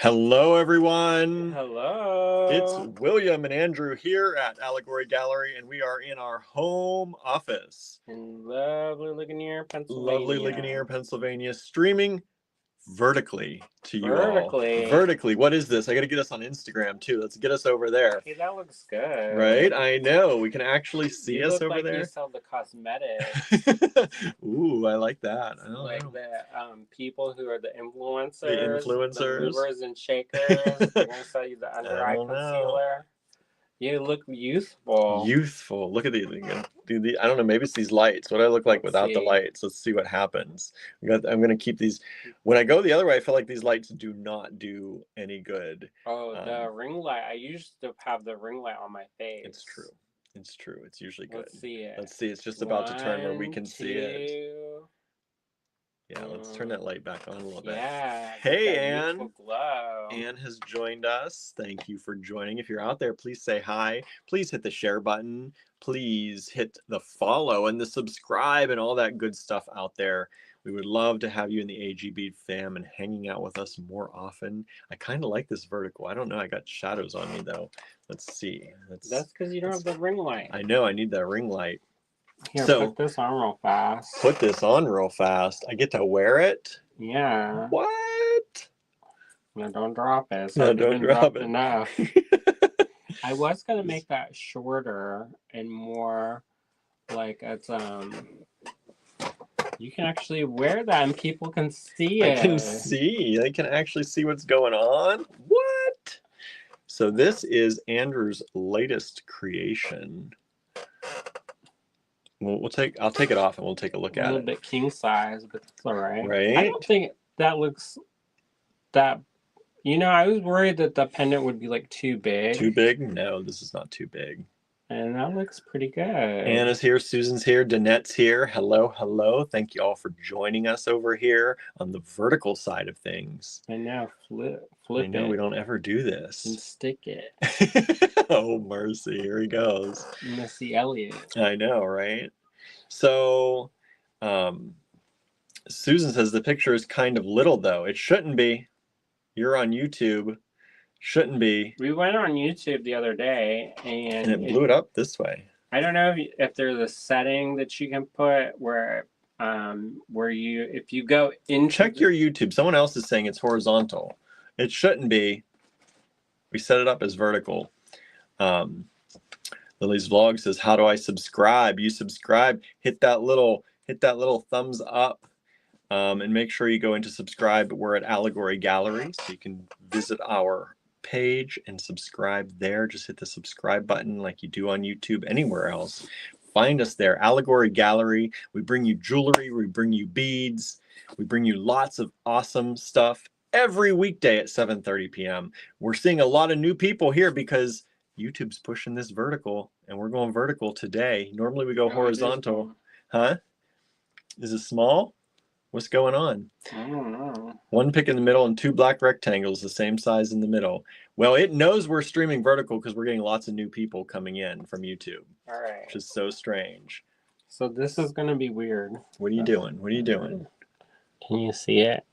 Hello, everyone. Hello. It's William and Andrew here at Allegory Gallery, and we are in our home office. In lovely Ligonier, Pennsylvania. Lovely Ligonier, Pennsylvania, streaming vertically to you Vertically. all. Vertically. What is this? I got to get us on Instagram, too. Let's get us over there. Hey, that looks good. Right? I know. We can actually see us over there. You sell the cosmetics. Ooh, I like that. I like know. the people who are the influencers. The movers and shakers. They're going to sell you the under eye concealer. You look youthful. Youthful. Look at these. I don't know. Maybe it's these lights. What do I look like without the lights? Let's see what happens. I'm going to keep these. When I go the other way, I feel like these lights do not do any good. Oh, the ring light. I used to have the ring light on my face. It's true. It's true. It's usually good. Let's see it. Let's see. It's just about to turn where we can see it. Yeah, let's turn that light back on a little bit. Yeah. Hey, Anne. Anne has joined us. Thank you for joining. If you're out there, please say hi. Please hit the share button. Please hit the follow and the subscribe and all that good stuff out there. We would love to have you in the AGB fam and hanging out with us more often. I kind of like this vertical. I don't know. I got shadows on me, though. Let's see. That's because you don't have the ring light. I know. I need that ring light. Here, put this on real fast. Put this on real fast. I get to wear it? Yeah. What? No, don't drop it. No, don't drop it. Enough. I was going to make that shorter and more like it's, you can actually wear that and people can see it. I can see. They can actually see what's going on. What? So this is Andrew's latest creation. I'll take it off and we'll take a look at it. A little bit king size, but it's all right. Right? I don't think that looks that. I was worried that the pendant would be like too big. Too big? No, this is not too big. And that looks pretty good. Anna's here, Susan's here, Danette's here. Hello, hello. Thank you all for joining us over here on the vertical side of things. And now flip I know we don't ever do this. and stick it. Oh, mercy. Here he goes. Missy Elliott. I know, right? So, Susan says the picture is kind of little, though. It shouldn't be. You're on YouTube. Shouldn't be. We went on YouTube the other day, and it blew it up this way. I don't know if there's a setting that you can put where if you go in. Check your YouTube. Someone else is saying it's horizontal. It shouldn't be. We set it up as vertical. Lily's vlog says, "How do I subscribe?" You subscribe. Hit that little thumbs up, and make sure you go into subscribe. We're at Allegory Gallery, so you can visit our page and subscribe there. Just hit the subscribe button like you do on YouTube, anywhere else. Find us there, Allegory Gallery. We bring you jewelry, we bring you beads, we bring you lots of awesome stuff every weekday at 7:30 p.m. We're seeing a lot of new people here because YouTube's pushing this vertical, and we're going vertical today. Normally we go horizontal. Huh? Is it small? What's going on? I don't know. One pick in the middle and two black rectangles, the same size in the middle. Well, it knows we're streaming vertical because we're getting lots of new people coming in from YouTube. All right. Which is so strange. So this is going to be weird. What are you doing? What are you doing? Can you see it?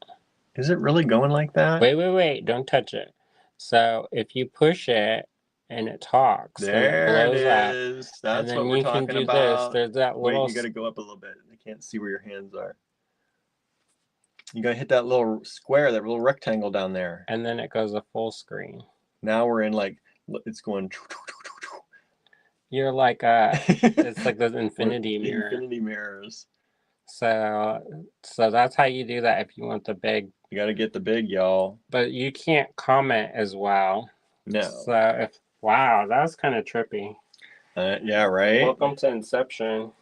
Is it really going like that? Wait. Don't touch it. So if you push it and it talks, there it blows it is. up. That's and what we're talking can do about. This. There's that little... Wait, you got to go up a little bit. I can't see where your hands are. You got to hit that little square, that little rectangle down there. And then it goes a full screen. Now we're in it's going... You're like, it's like those infinity mirrors. Infinity mirrors. So that's how you do that if you want the big. You got to get the big, y'all. But you can't comment as well. No. So wow, that was kind of trippy. Yeah, right? Welcome to Inception.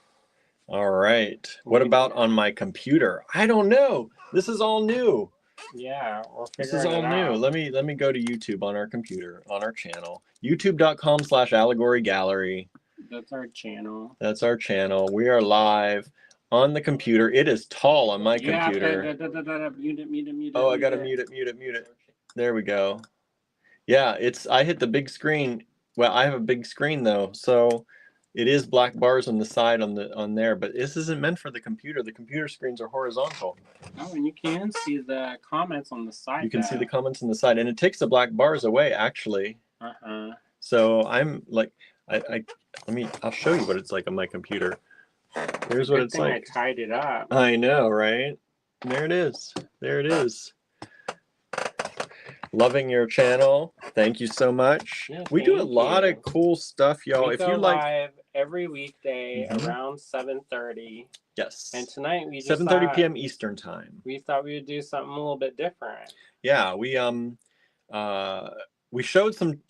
All right. What about on my computer? I don't know. This is all new. Yeah, this is all new. Let me go to YouTube on our computer, on our channel. YouTube.com/Allegory Gallery. That's our channel. That's our channel. We are live on the computer. It is tall on my computer. Mute it. Oh, I gotta mute it. There we go. Yeah, I hit the big screen. Well, I have a big screen though, so It is black bars on the side on there, but this isn't meant for the computer. The computer screens are horizontal. Oh, and you can see the comments on the side. You can see the comments on the side, and it takes the black bars away actually. So I'm like, I'll show you what it's like on my computer. Here's what it's like. I tied it up. I know, right? There it is. There it is. Loving your channel. Thank you so much. Yeah, we do a lot of cool stuff, y'all. If you like, live every weekday around 7:30. Yes. And tonight we just 7:30 p.m. Eastern time. We thought we would do something a little bit different. Yeah, we showed some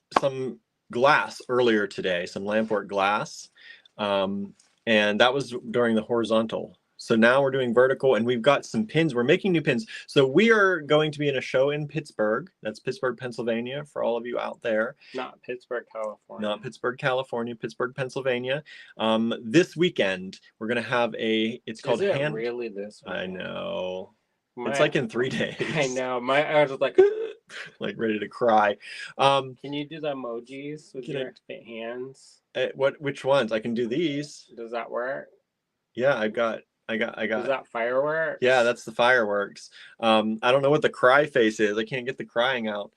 glass earlier today, some Lamport glass, and that was during the horizontal. So now we're doing vertical, and we've got some pins. We're making new pins. So we are going to be in a show in Pittsburgh. That's Pittsburgh, Pennsylvania, for all of you out there. Not Pittsburgh, California. Not Pittsburgh, California. Pittsburgh, Pennsylvania. This weekend we're going to have it's called Hand. Really this weekend? I know. It's like in 3 days. I know. I was like like ready to cry. Can you do the emojis with your hands? Which ones? I can do these. Does that work? Yeah, I got. Is that fireworks? Yeah, that's the fireworks. I don't know what the cry face is. I can't get the crying out.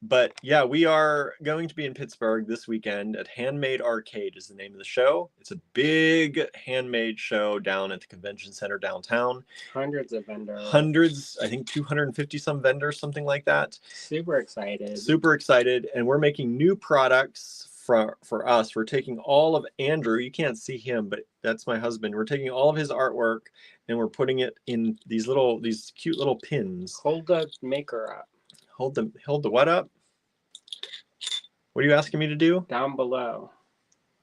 But yeah, we are going to be in Pittsburgh this weekend at Handmade Arcade is the name of the show. It's a big handmade show down at the convention center downtown. Hundreds of vendors. Hundreds, I think 250 some vendors, something like that. Super excited. Super excited. And we're making new products for us. We're taking all of Andrew, you can't see him, but that's my husband. We're taking all of his artwork and we're putting it in these cute little pins. Hold the maker up. Hold the what up? What are you asking me to do? Down below.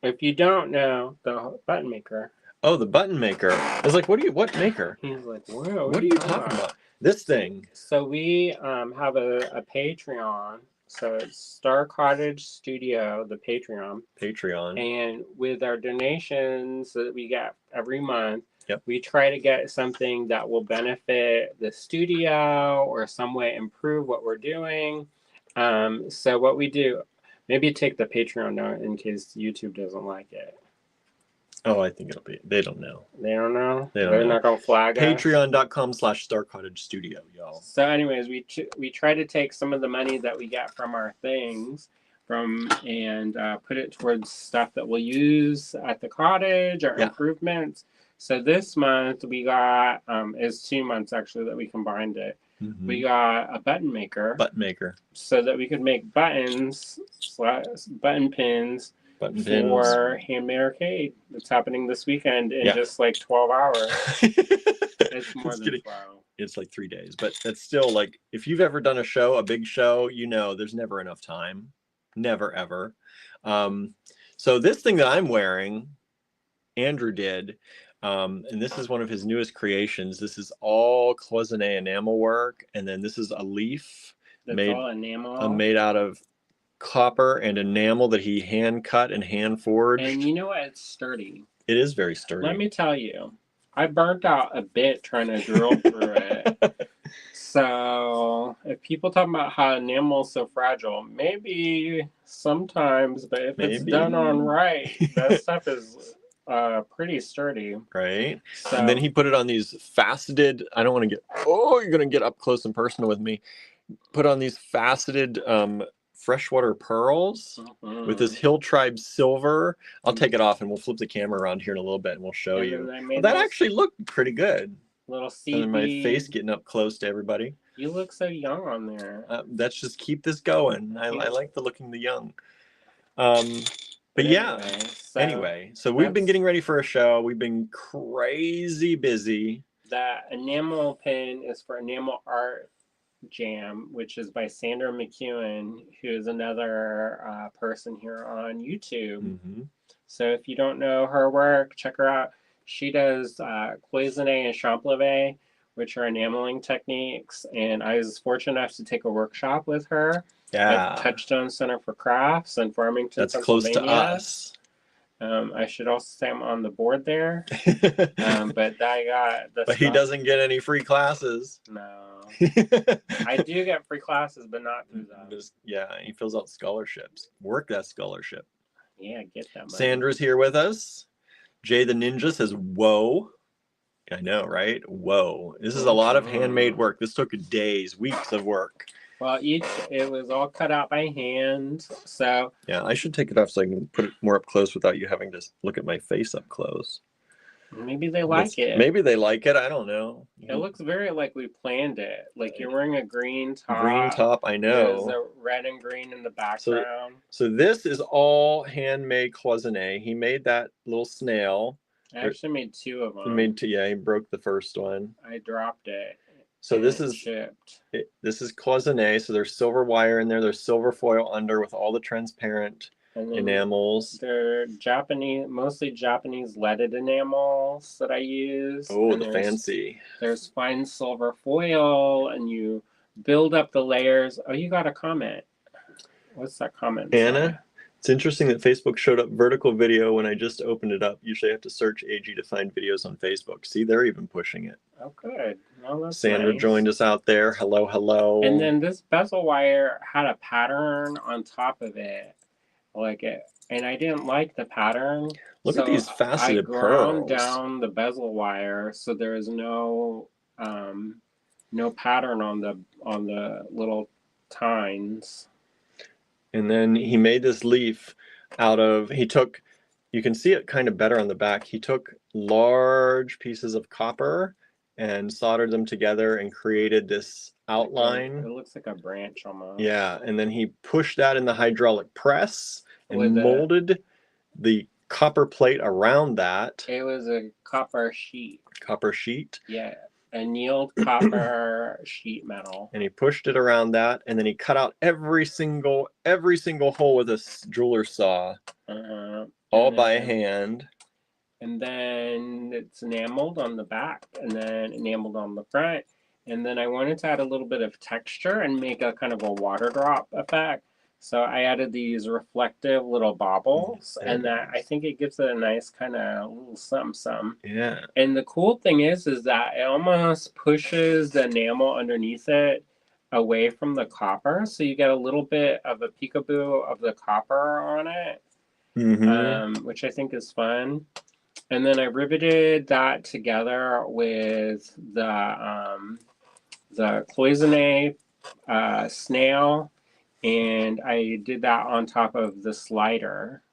If you don't know, the button maker. Oh, the button maker. I was like, what maker? He's like, whoa. What are you talking about? This thing. So we have a Patreon. So it's Star Cottage Studio, the Patreon. And with our donations that we get every month, we try to get something that will benefit the studio or some way improve what we're doing. So what we do, maybe take the Patreon down in case YouTube doesn't like it. Oh, I think it'll be. They don't know. They don't know? They're not going to flag us? Patreon.com/StarCottageStudio, y'all. So anyways, we try to take some of the money that we get from our things and put it towards stuff that we'll use at the cottage or improvements. So this month we got, is 2 months actually that we combined it. Mm-hmm. We got a button maker. So that we could make buttons, button pins. For Handmade Arcade. It's happening this weekend in just like 12 hours. It's more than 12. It's like 3 days, but that's still like, if you've ever done a big show, you know there's never enough time. Never, ever. So this thing that I'm wearing, Andrew did, and this is one of his newest creations. This is all cloisonné enamel work, and then this is a leaf all enamel. Made out of copper and enamel that he hand cut and hand forged. And you know what? It's sturdy. It is very sturdy. Let me tell you, I burnt out a bit trying to drill through it. So if people talk about how enamel is so fragile, maybe sometimes, but if it's done on right, that stuff is pretty sturdy. Right. So, and then he put it on these faceted, I don't want to you're going to get up close and personal with me. Put on these faceted freshwater pearls with this Hill Tribe silver. I'll take it off and we'll flip the camera around here in a little bit and we'll show you. That actually looked pretty good. Little CB. And my face getting up close to everybody. You look so young on there. Let's just keep this going. I like the looking the young. But anyway, so we've been getting ready for a show. We've been crazy busy. That enamel pin is for Enamel Art Jam, which is by Sandra McEwen, who is another person here on YouTube. Mm-hmm. So if you don't know her work, check her out. She does cloisonné and champleve, which are enameling techniques, and I was fortunate enough to take a workshop with her at Touchstone Center for Crafts in Farmington, That's close to us. I should also say I'm on the board there, but he doesn't get any free classes. No. I do get free classes, but not through them. He fills out scholarships. Work that scholarship. Yeah, get that money. Sandra's here with us. Jay the Ninja says, whoa. I know, right? Whoa. This is a lot of handmade work. This took days, weeks of work. Well, it was all cut out by hand, so. Yeah, I should take it off so I can put it more up close without you having to look at my face up close. Maybe they like it. Maybe they like it. I don't know. It looks very like we planned it. Like you're wearing a green top. Green top, I know. There's a red and green in the background. So this is all handmade cloisonne. He made that little snail. I actually made 2 of them. He made 2, yeah, he broke the first one. I dropped it. So this is shipped. This is cloisonne. So there's silver wire in there. There's silver foil under with all the transparent enamels. They're Japanese, mostly Japanese leaded enamels that I use. Oh, the fancy. There's fine silver foil, and you build up the layers. Oh, you got a comment. What's that comment? Anna? It's interesting that Facebook showed up vertical video when I just opened it up. Usually I have to search AG to find videos on Facebook. See, they're even pushing it. Oh, good. Well, that's Sandra nice. joined us out there. Hello, hello. And then this bezel wire had a pattern on top of it. Like it, and I didn't like the pattern. Look at these faceted pearls. I ground down the bezel wire so there is no pattern on the little tines. And then he made this leaf out of, you can see it kind of better on the back. He took large pieces of copper and soldered them together and created this outline. It looks like a branch almost. Yeah, and then he pushed that in the hydraulic press and molded the copper plate around that. It was a copper sheet. Copper sheet? Yeah. Annealed copper sheet metal. And he pushed it around that, and then he cut out every single hole with a jeweler's saw, all by hand. And then it's enameled on the back, and then enameled on the front. And then I wanted to add a little bit of texture and make a kind of a water drop effect. So I added these reflective little baubles, and that I think it gives it a nice kind of little something. Yeah. And the cool thing is that it almost pushes the enamel underneath it away from the copper, so you get a little bit of a peekaboo of the copper on it, which I think is fun. And then I riveted that together with the cloisonne snail. And I did that on top of the slider,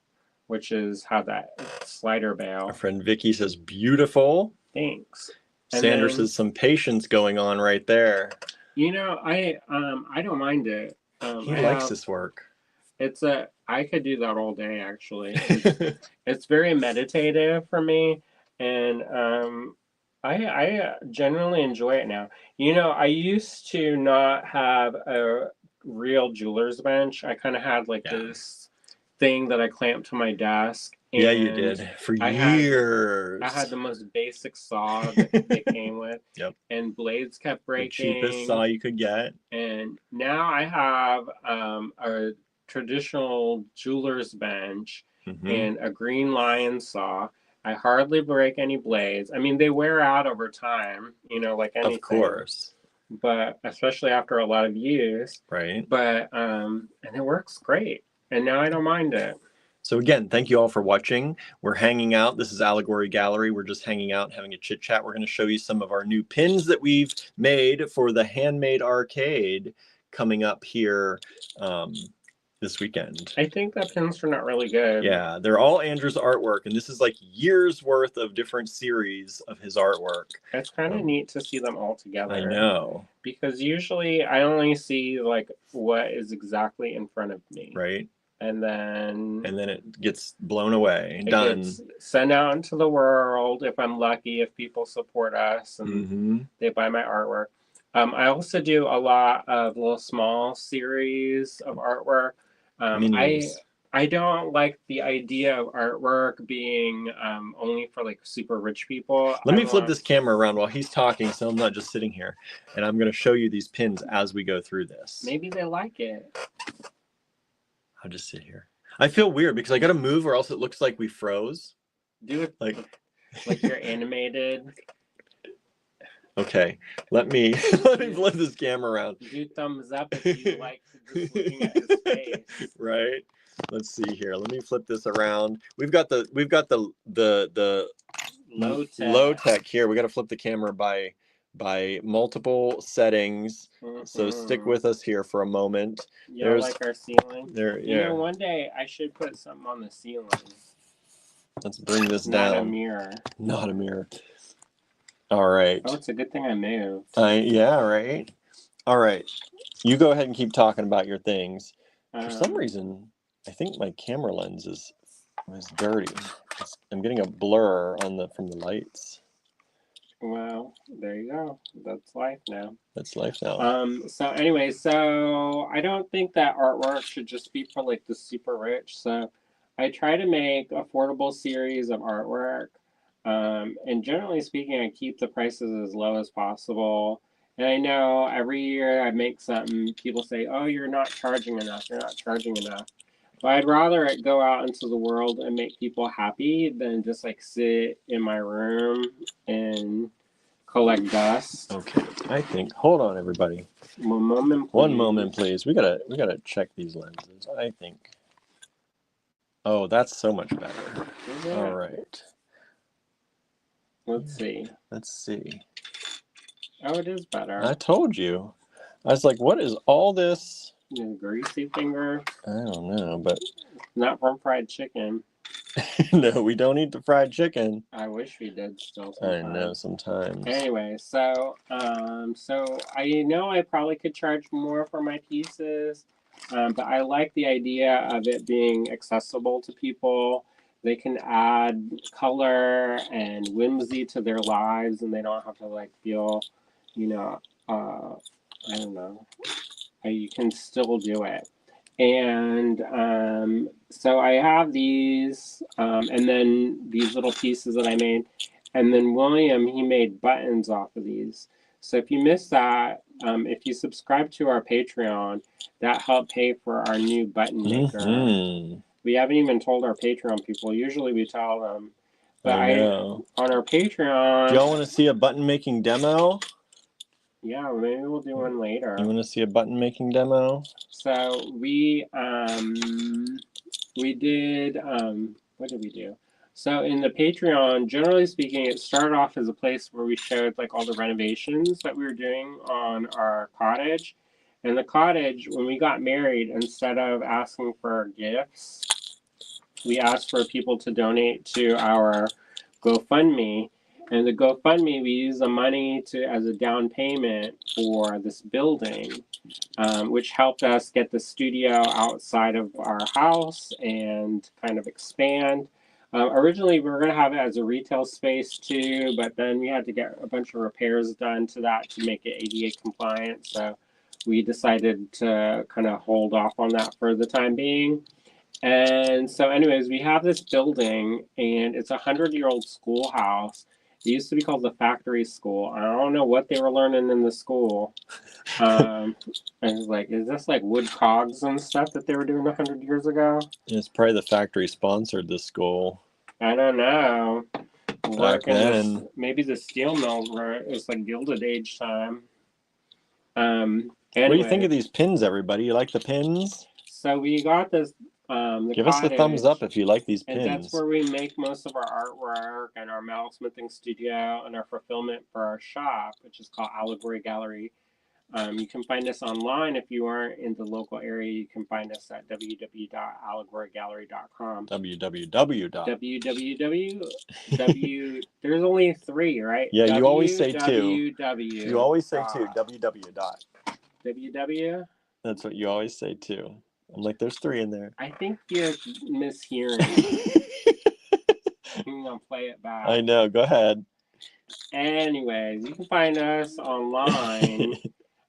which is how that slider bail. Our friend Vicky says, beautiful. Thanks. Sandra says some patience going on right there. You know, I don't mind it. He likes this work. I could do that all day, actually. It's very meditative for me, and I generally enjoy it now. You know, I used to not have a real jeweler's bench. I kind of had like this thing that I clamped to my desk. Yeah, you did for years. I had the most basic saw that it came with. Yep. And blades kept breaking. The cheapest saw you could get. And now I have a traditional jeweler's bench and a green lion saw. I hardly break any blades. I mean, they wear out over time, you know, like anything. Of course. But especially after a lot of use. Right. But and it works great. And now I don't mind it. So again, thank you all for watching. We're hanging out. This is Allegory Gallery. We're just hanging out, having a chit chat. We're going to show you some of our new pins that we've made for the Handmade Arcade coming up here this weekend. I think the pins turned out really good. Yeah, they're all Andrew's artwork, and this is like years worth of different series of his artwork. It's kind of neat to see them all together. I know. Because usually I only see like what is exactly in front of me. Right. And then it gets blown away. Done. Gets sent out into the world if I'm lucky, if people support us and they buy my artwork. I also do a lot of little small series of artwork. I don't like the idea of artwork being only for like super rich people. Let me flip this camera around while he's talking, so I'm not just sitting here. And I'm going to show you these pins as we go through this. Maybe they like it. I'll just sit here. I feel weird because I got to move or else it looks like we froze. Do it like you're animated. Okay, let me flip this camera around. Do thumbs up if you like just looking at his face. Right. Let's see here. Let me flip this around. We've got the low tech here. We got to flip the camera by multiple settings. So stick with us here for a moment. You like our ceiling? There, You know, one day I should put something on the ceiling. Let's bring this down. Not a mirror. Not a mirror. All right. Oh, it's a good thing I moved. Yeah, right. All right. You go ahead and keep talking about your things. For some reason, I think my camera lens is dirty. I'm getting a blur from the lights. Well, there you go. That's life now. That's life now. So anyway, so I don't think that artwork should just be for like the super rich. So I try to make affordable series of artwork. And generally speaking, I keep the prices as low as possible. And I know every year I make something, people say, oh, you're not charging enough. You're not charging enough. But I'd rather it go out into the world and make people happy than just like sit in my room and collect dust. Okay, I think. Hold on, everybody. One moment, please. One moment, please. We gotta check these lenses. I think. Oh, that's so much better. All right. Let's see. Let's see. Oh, it is better. I told you. I was like, what is all this? Greasy finger. I don't know, but not from fried chicken. No, we don't eat the fried chicken. I wish we did still sometimes. I know sometimes. Anyway, so I know I probably could charge more for my pieces, but I like the idea of it being accessible to people. They can add color and whimsy to their lives, and they don't have to like feel, you know, I don't know. You can still do it. And so I have these, and then these little pieces that I made. And then William, he made buttons off of these. So if you missed that, if you subscribe to our Patreon, that helped pay for our new button maker. Mm-hmm. We haven't even told our Patreon people. Usually we tell them. But I know. On our Patreon... Do y'all want to see a button making demo? Yeah, maybe we'll do one later. You want to see a button making demo? So we did what did we do? So in the Patreon, generally speaking, it started off as a place where we showed like all the renovations that we were doing on our cottage. And the cottage, when we got married, instead of asking for gifts, we asked for people to donate to our GoFundMe. And the GoFundMe, we use the money as a down payment for this building, which helped us get the studio outside of our house and kind of expand. Originally, we were going to have it as a retail space too, but then we had to get a bunch of repairs done to that to make it ADA compliant. So we decided to kind of hold off on that for the time being. And so anyways, we have this building, and it's a 100-year-old schoolhouse. It used to be called the factory school. I don't know what they were learning in the school. I was like, is this like wood cogs and stuff that they were doing 100 years ago? It's probably the factory sponsored this school. I don't know. Back then. Maybe the steel mills were, it was like Gilded Age time. Anyway. What do you think of these pins, everybody? You like the pins? So we got this. Give us the thumbs up if you like these pins. And that's where we make most of our artwork and our metalsmithing studio and our fulfillment for our shop, which is called Allegory Gallery. You can find us online. If you aren't in the local area, you can find us at www.allegorygallery.com. www. There's only 3, right? Yeah, you always say 2. You always say 2. www. That's what you always say too. I'm like, there's 3 in there. I think you're mishearing. I'm gonna play it back. I know. Go ahead. Anyways, you can find us online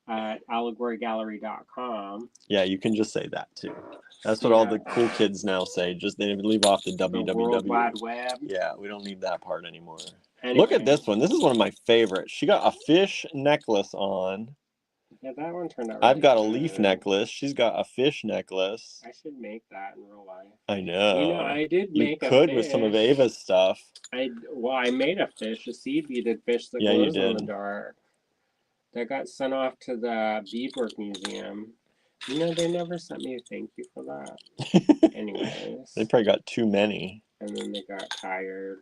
at allegorygallery.com. Yeah, you can just say that too. That's what all the cool kids now say. Just they leave off the www. The World Wide Web. Yeah, we don't need that part anymore. Anyway. Look at this one. This is one of my favorites. She got a fish necklace on. Yeah, that one turned out. I've got a leaf necklace. She's got a fish necklace. I should make that in real life. I know. You know, I did make a fish. You could with some of Ava's stuff. I made a fish, a seed beaded fish that glows in the dark. That got sent off to the Beadwork Museum. You know, they never sent me a thank you for that. Anyways. They probably got too many. And then they got tired.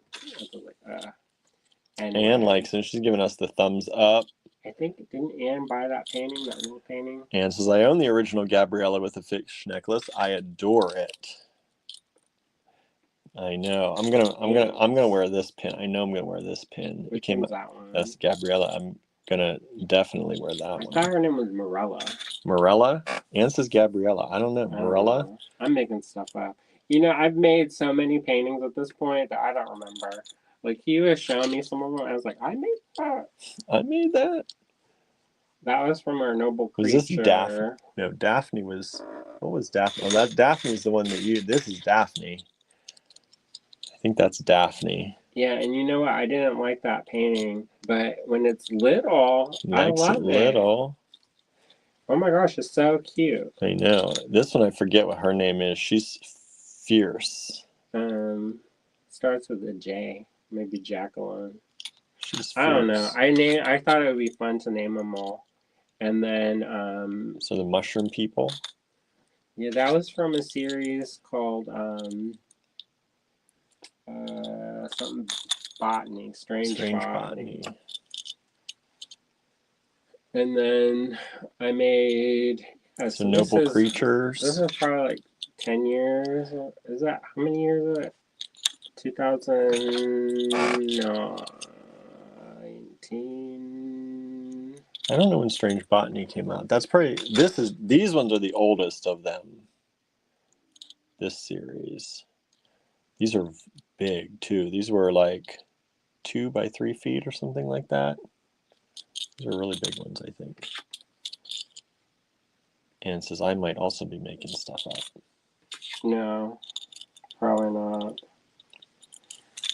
Anyway. Anne likes it. She's giving us the thumbs up. I think, didn't Anne buy that painting, that little painting? Anne says, I own the original Gabriella with the fish necklace. I adore it. I know. I'm gonna wear this pin. I know I'm gonna wear this pin. Which one's that one? That's Gabriella. I'm gonna definitely wear that one. I thought her name was Morella. Morella? Anne says Gabriella. I don't know. Morella? I'm making stuff up. You know, I've made so many paintings at this point that I don't remember. Like, he was showing me some of them. I was like, I made that. I made that. That was from our noble creature. Was this Daphne? No, Daphne was. What was Daphne? Oh, that Daphne's the one that you. This is Daphne. I think that's Daphne. Yeah, and you know what? I didn't like that painting, but when it's little, I love it. Little. Oh my gosh, it's so cute. I know. This one I forget what her name is. She's fierce. Starts with a J. Maybe Jacqueline. She's fierce. I don't know. I thought it would be fun to name them all. And then so the mushroom people? Yeah, that was from a series called something botany, strange botany. And then I made so noble creatures. This is probably like 10 years. Is that how many years is it? 2019. I don't know when Strange Botany came out. That's probably these ones are the oldest of them. This series. These are big too. These were like 2 by 3 feet or something like that. These are really big ones, I think. And it says I might also be making stuff up. No, probably not.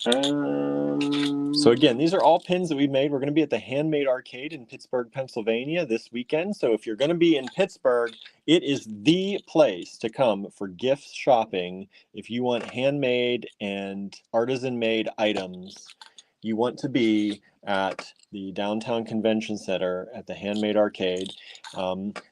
So again, these are all pins that we made. We're going to be at the Handmade Arcade in Pittsburgh, Pennsylvania this weekend. So if you're going to be in Pittsburgh, it is the place to come for gift shopping. If you want handmade and artisan-made items, you want to be at the downtown convention center at the Handmade Arcade.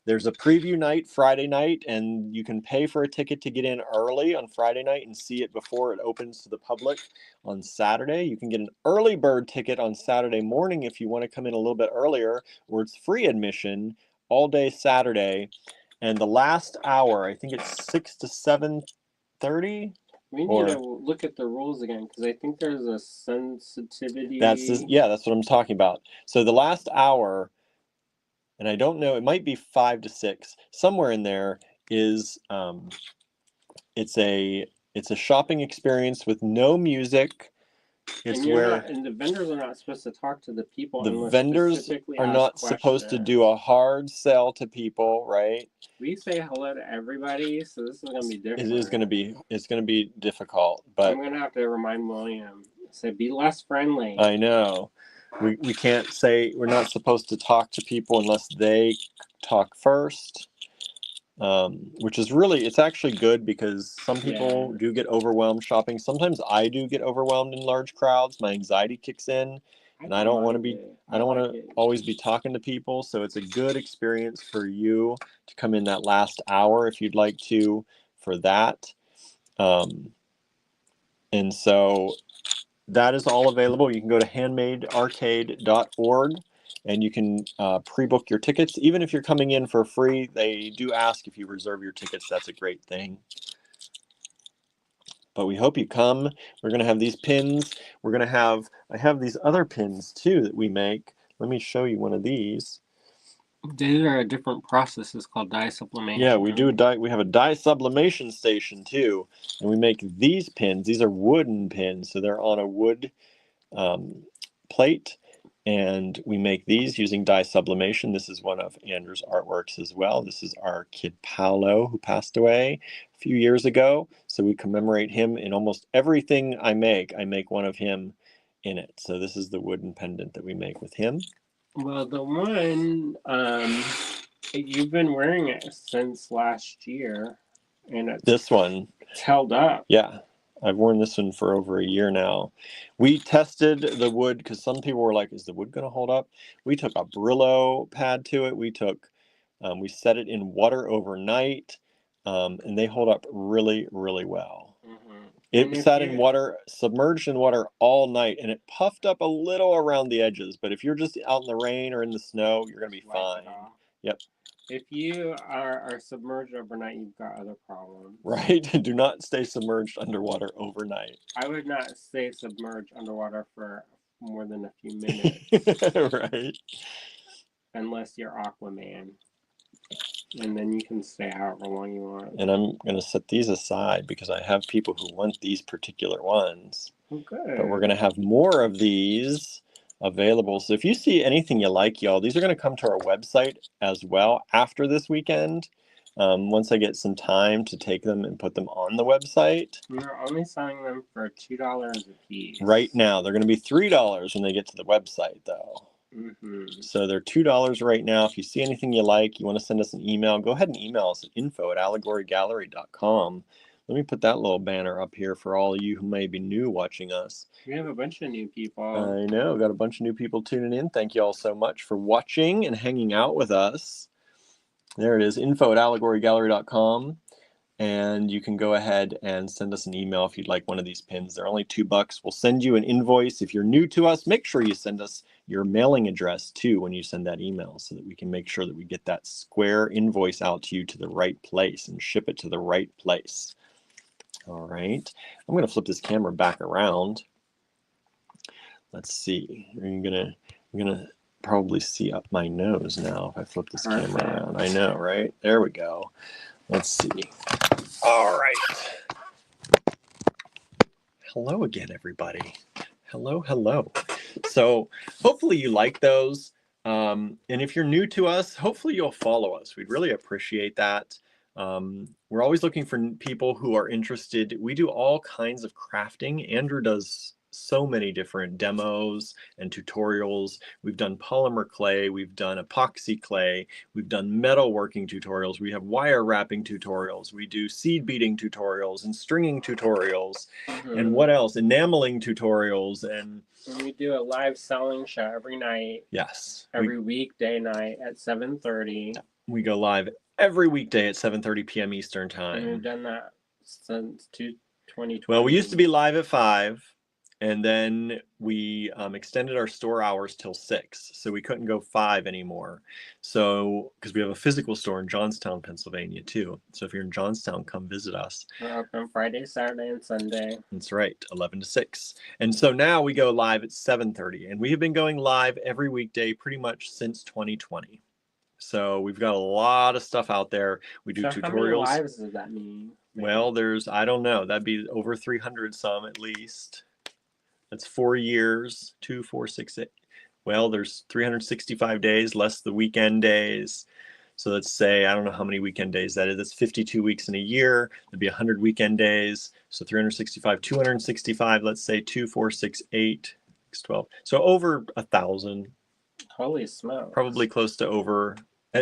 There's a preview night Friday night, and you can pay for a ticket to get in early on Friday night and see it before it opens to the public on Saturday. You can get an early bird ticket on Saturday morning if you want to come in a little bit earlier, or it's free admission all day Saturday. And the last hour, I think it's 6 to 7:30. We need to look at the rules again, because I think there's a sensitivity. That's what I'm talking about. So the last hour, and I don't know, it might be 5 to 6, somewhere in there is it's a shopping experience with no music. And the vendors are not supposed to talk to the people. The vendors are not supposed to do a hard sell to people, right? We say hello to everybody, so this is going to be different. It's going to be difficult, but I'm going to have to remind William. Say, be less friendly. I know. We can't say, we're not supposed to talk to people unless they talk first. Which is it's actually good, because some people do get overwhelmed shopping. Sometimes I do get overwhelmed in large crowds. My anxiety kicks in, and I don't want to always be talking to people. So it's a good experience for you to come in that last hour if you'd like to for that. And so that is all available. You can go to handmadearcade.org. And you can pre-book your tickets. Even if you're coming in for free, they do ask if you reserve your tickets. That's a great thing. But we hope you come. We're going to have these pins. I have these other pins too that we make. Let me show you one of these. These are a different process. It's called dye sublimation. Yeah, we have a dye sublimation station too. And we make these pins. These are wooden pins. So they're on a wood plate. And we make these using dye sublimation. This is one of Andrew's artworks as well. This is our kid Paolo, who passed away a few years ago. So we commemorate him in almost everything I make. I make one of him in it. So this is the wooden pendant that we make with him. Well, the one, you've been wearing it since last year. And this one. It's held up. Yeah. I've worn this one for over a year now. We tested the wood because some people were like, is the wood going to hold up? We took a Brillo pad to it. We took We set it in water overnight, and they hold up really, really well. It sat in water, submerged in water all night, and it puffed up a little around the edges. But if you're just out in the rain or in the snow, you're going to be fine. Yep. If you are submerged overnight, you've got other problems. Right? Do not stay submerged underwater overnight. I would not stay submerged underwater for more than a few minutes. Right. Unless you're Aquaman. And then you can stay however long you want. And I'm going to set these aside because I have people who want these particular ones. Oh, good. But we're going to have more of these available. So if you see anything you like, y'all, these are going to come to our website as well after this weekend. Once I get some time to take them and put them on the website. We're only selling them for $2 a piece. Right now. They're going to be $3 when they get to the website, though. So they're $2 right now. If you see anything you like, you want to send us an email, go ahead and email us at info@allegorygallery.com. Let me put that little banner up here for all of you who may be new watching us. We have a bunch of new people. I know. Got a bunch of new people tuning in. Thank you all so much for watching and hanging out with us. There it is, info@allegorygallery.com. And you can go ahead and send us an email if you'd like one of these pins. They're only $2. We'll send you an invoice. If you're new to us, make sure you send us your mailing address too when you send that email so that we can make sure that we get that square invoice out to you to the right place and ship it to the right place. All right. I'm going to flip this camera back around. Let's see. You're gonna probably see up my nose now if I flip this camera around. I know, right? There we go. Let's see. All right. Hello again, everybody. Hello, hello. So hopefully you like those. And if you're new to us, hopefully you'll follow us. We'd really appreciate that. We're always looking for people who are interested. We do all kinds of crafting. Andrew does so many different demos and tutorials. We've done polymer clay, we've done epoxy clay, we've done metalworking tutorials, we have wire wrapping tutorials, we do seed beading tutorials and stringing tutorials, and what else? Enameling tutorials, and we do a live selling show every night. Yes. Every weekday night at 7:30. We go live every weekday at 7:30 p.m. Eastern time. And we've done that since 2020. Well, we used to be live at 5. And then we extended our store hours till 6, so we couldn't go 5 anymore. So, because we have a physical store in Johnstown, Pennsylvania, too. So if you're in Johnstown, come visit us. We're open Friday, Saturday, and Sunday. That's right, 11 to 6. And so now we go live at 7:30, and we have been going live every weekday pretty much since 2020. So we've got a lot of stuff out there. We do tutorials. How many lives does that mean? Well, I don't know. That'd be over 300 some at least. That's 4 years, 2, 4, 6, 8. Well, there's 365 days, less the weekend days. So let's say, I don't know how many weekend days that is. That's 52 weeks in a year. There'd be 100 weekend days. So 365, 265, let's say 2, 4, 6, 8, 12. So over 1,000. Holy smokes. Probably close to over.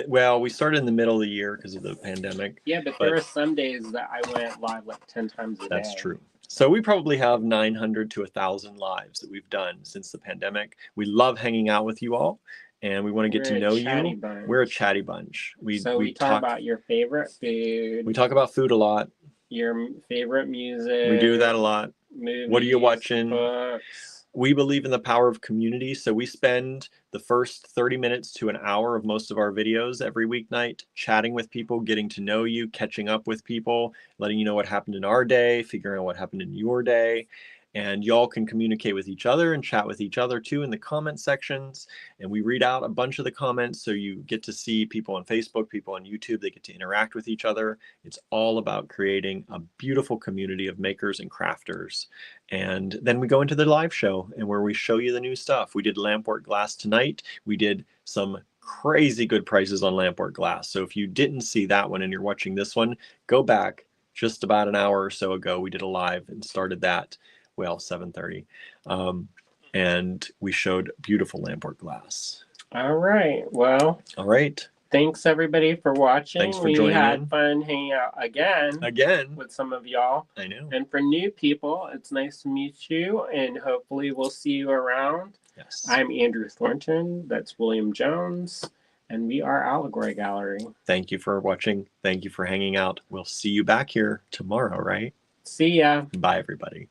Well, we started in the middle of the year because of the pandemic. Yeah, but there are some days that I went live like 10 times a day. That's true. So we probably have 900 to 1,000 lives that we've done since the pandemic. We love hanging out with you all, and we want to get to know you. We're a chatty bunch. We talk about your favorite food. We talk about food a lot. Your favorite music. We do that a lot. Movies, what are you watching? Books. We believe in the power of community, so we spend the first 30 minutes to an hour of most of our videos every weeknight chatting with people, getting to know you, catching up with people, letting you know what happened in our day, figuring out what happened in your day. And y'all can communicate with each other and chat with each other too in the comment sections. And we read out a bunch of the comments, so you get to see people on Facebook, people on YouTube, they get to interact with each other. It's all about creating a beautiful community of makers and crafters. And then we go into the live show and where we show you the new stuff. We did lampwork glass tonight. We did some crazy good prices on lampwork glass. So if you didn't see that one and you're watching this one, go back just about an hour or so ago. We did a live and started that. Well, 7:30, and we showed beautiful lampwork glass. All right. Well. All right. Thanks everybody for watching. Thanks for joining. We had fun hanging out again with some of y'all. I know. And for new people, it's nice to meet you, and hopefully we'll see you around. Yes. I'm Andrew Thornton. That's William Jones. And we are Allegory Gallery. Thank you for watching. Thank you for hanging out. We'll see you back here tomorrow, right? See ya. Bye, everybody.